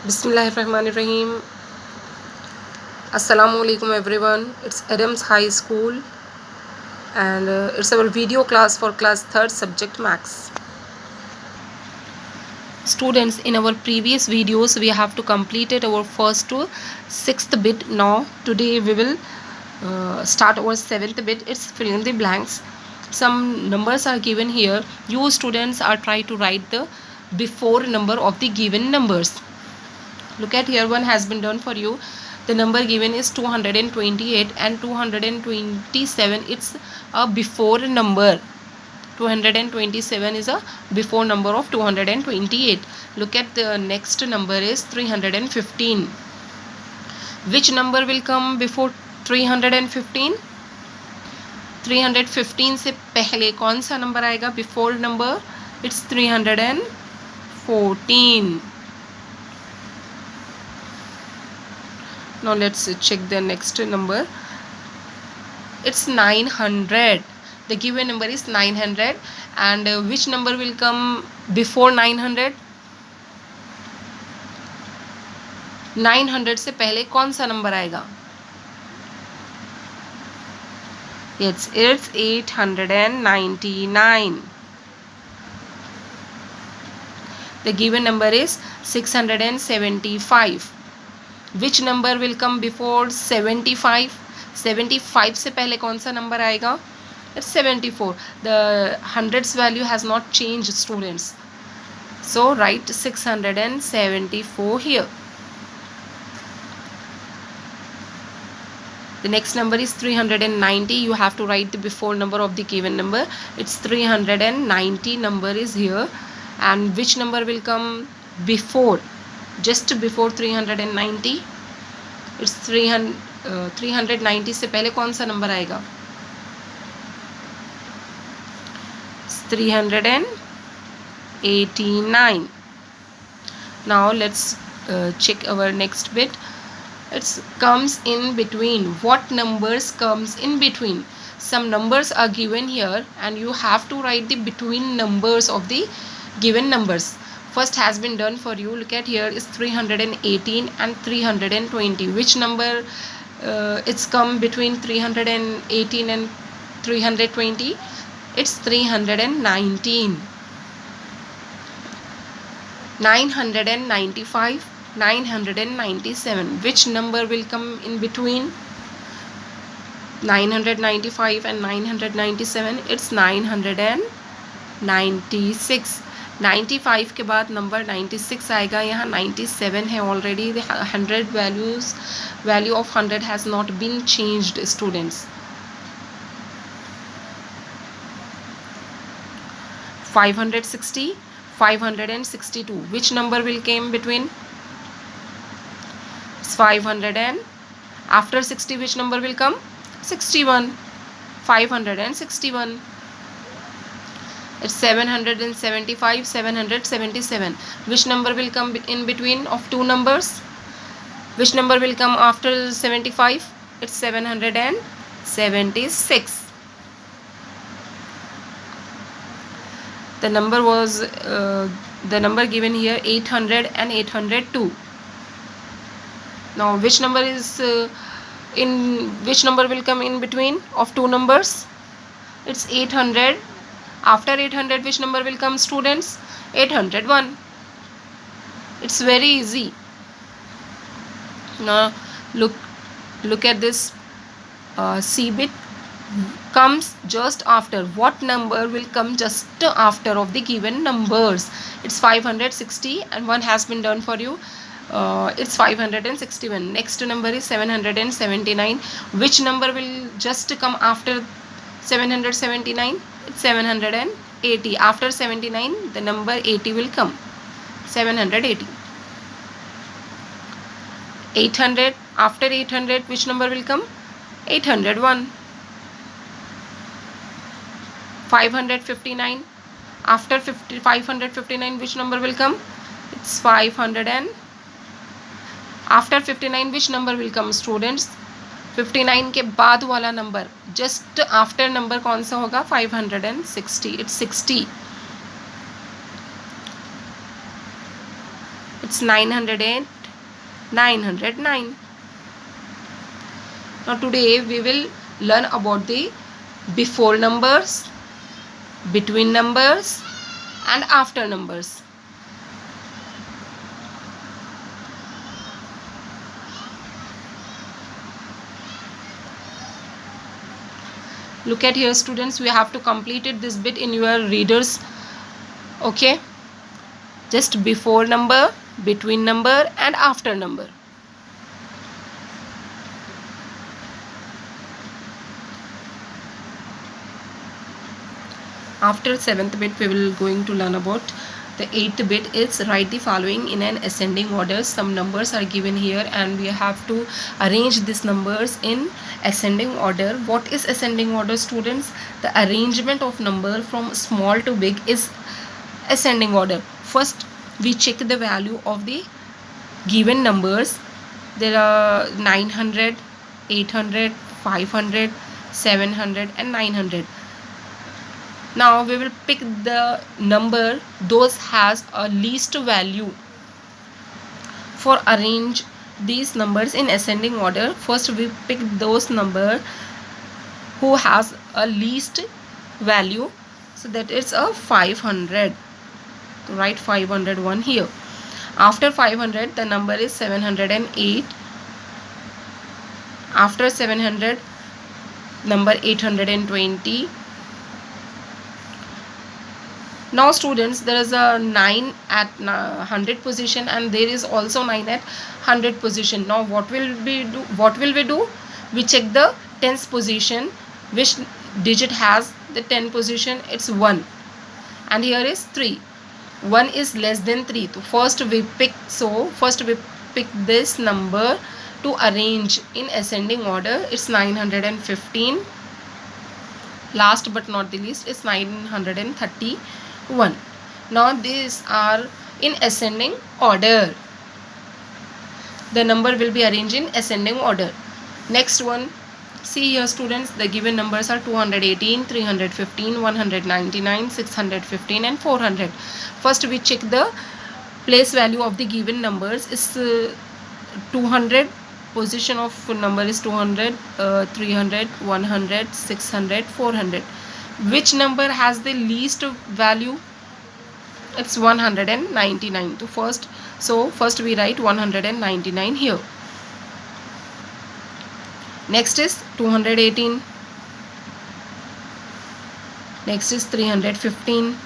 Bismillahirrahmanirrahim. Assalamu alaikum everyone. It's Adams High School and it's our video class for class 3rd subject Maths. Students, in our previous videos we have to completed our first to 6th bit. Now today we will start our 7th bit. It's fill in the blanks. Some numbers are given here. You students are trying to write the before number of the given numbers. Look at here, one has been done for you. The number given is 228 and 227. It's a before number. 227 is a before number of 228. Look at the next number is 315. Which number will come before 315? 315 से पहले कौन सा number आएगा before number? It's 314. Now let's check the next number. It's 900. The given number is 900 and which number will come before 900? 900 से पहले कौन सा number आएगा? It's 899. The given number is 675. Which number will come before 75? 75 से पहले कौन सा number आएगा? It's 74. The hundreds value has not changed, students. So write 674 here. The next number is 390. You have to write the before number of the given number. It's 390 number is here. And which number will come before? Just before 390. It's 390 से पहले कौन सा number आएगा? 389. Now let's check our next bit. It comes in between. What numbers comes in between? Some numbers are given here and you have to write the between numbers of the given numbers. First has been done for you. Look at here is 318 and 320. Which number it's come between 318 and 320? It's 319. 995, 997. Which number will come in between 995 and 997? It's 996. 95 के बाद number 96 आएगा. यहाँ 97 है already. The 100 value of 100 has not been changed, students. 560, 562. Which number will came between? It's 500 and after 60 which number will come? 61. 561. It's 775, 777. Which number will come in between of two numbers? Which number will come after 75? It's 776. The number was the number given here 800 and 802. Now which number is which number will come in between of two numbers? It's 800. After 800 which number will come, students? 801. It's very easy. Now look at this. C bit comes just after. What number will come just after of the given numbers? It's 560 and one has been done for you. It's 561. Next number is 779. Which number will just come after 779? It's 780. After 79 the number 80 will come. 780. 800. After 800 which number will come? 801. 559. After 559 which number will come? It's 500 and after 59 which number will come, students? 59 के बाद वाला number just after number कौन सा होगा? 560. It's 60. It's 908, 909. Now today we will learn about the before numbers, between numbers and after numbers. Look at here students, we have to complete it this bit in your readers. Okay, just before number, between number and after number. After 7th bit we will going to learn about the 8th bit. Is write the following in an ascending order. Some numbers are given here and we have to arrange these numbers in ascending order. What is ascending order students? The arrangement of number from small to big is ascending order. First we check the value of the given numbers. There are 900, 800, 500, 700 and 900. Now we will pick the number those has a least value. For arrange these numbers in ascending order, first we pick those number who has a least value, so that is a 500. Write 501 here. After 500 the number is 708. After 700 number 820. Now students, there is a 9 at 100 position and there is also 9 at 100 position. Now what will we do? We check the tens position. Which digit has the 10 position? It's 1 and here is 3. 1 is less than 3. So first we pick this number to arrange in ascending order. It's 915. Last but not the least is 931. Now these are in ascending order. The number will be arranged in ascending order. Next one, see here students, the given numbers are 218, 315, 199, 615 and 400. First we check the place value of the given numbers. Is 200. Position of number is 200, 300, 100, 600, 400. Which number has the least value? It's 199. So first we write 199 here. Next is 218. Next is 315.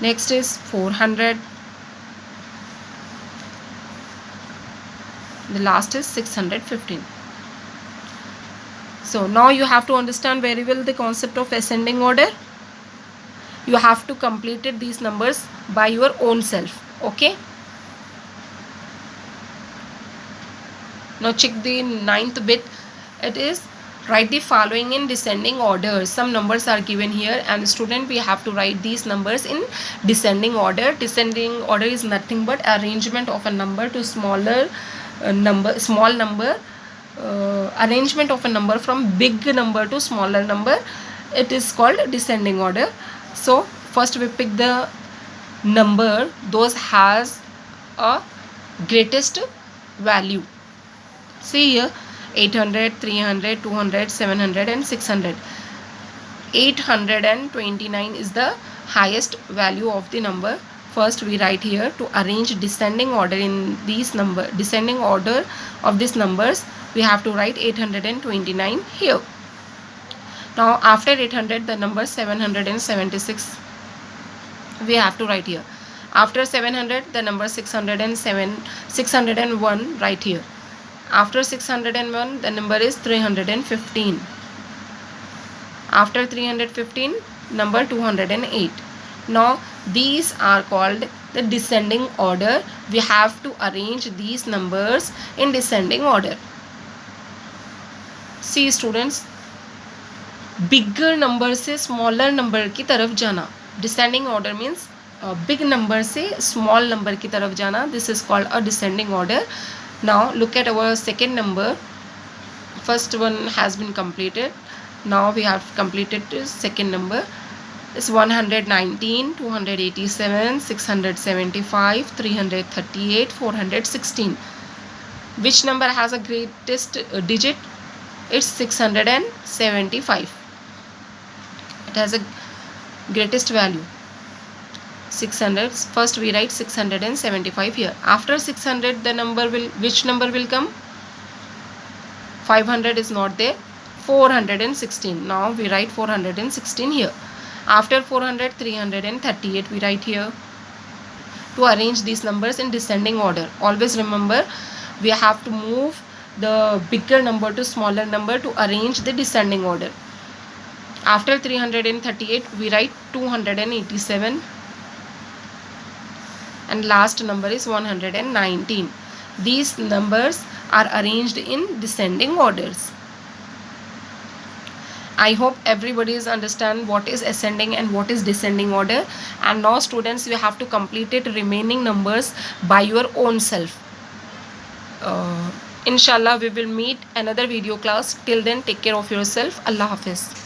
Next is 400. The last is 615. So now you have to understand very well the concept of ascending order. You have to complete these numbers by your own self. Okay. Now check the 9th bit. It is write the following in descending order. Some numbers are given here and student, we have to write these numbers in descending order. Descending order is nothing but arrangement of a number to smaller small number. Arrangement of a number from big number to smaller number. It is called descending order. So first we pick the number those has a greatest value. See here, 800, 300, 200, 700 and 600. 829 is the highest value of the number. First we write here to arrange descending order in these descending order of these numbers. We have to write 829 here. Now after 800 the number 776 we have to write here. After 700 the number 601 right here. After 601 the number is 315. After 315 number 208. Now these are called the descending order. We have to arrange these numbers in descending order. See students, bigger number से smaller number की तरफ जाना. Descending order means big number से small number की तरफ जाना. This is called a descending order. Now look at our second number. First one has been completed. Now we have completed the second number. is 119, 287, 675, 338, 416. Which number has a greatest digit? It's 675. It has a greatest value 600. First we write 675 here. After 600 the number will, which number will come? 500 is not there. 416. Now we write 416 here. After 400, 338 we write here. To arrange these numbers in descending order, always remember we have to move the bigger number to smaller number to arrange the descending order. After 338 we write 287 and last number is 119. These numbers are arranged in descending orders. I hope everybody is understand what is ascending and what is descending order. And now students, you have to complete it remaining numbers by your own self. Inshallah we will meet another video class. Till then, take care of yourself. Allah Hafiz.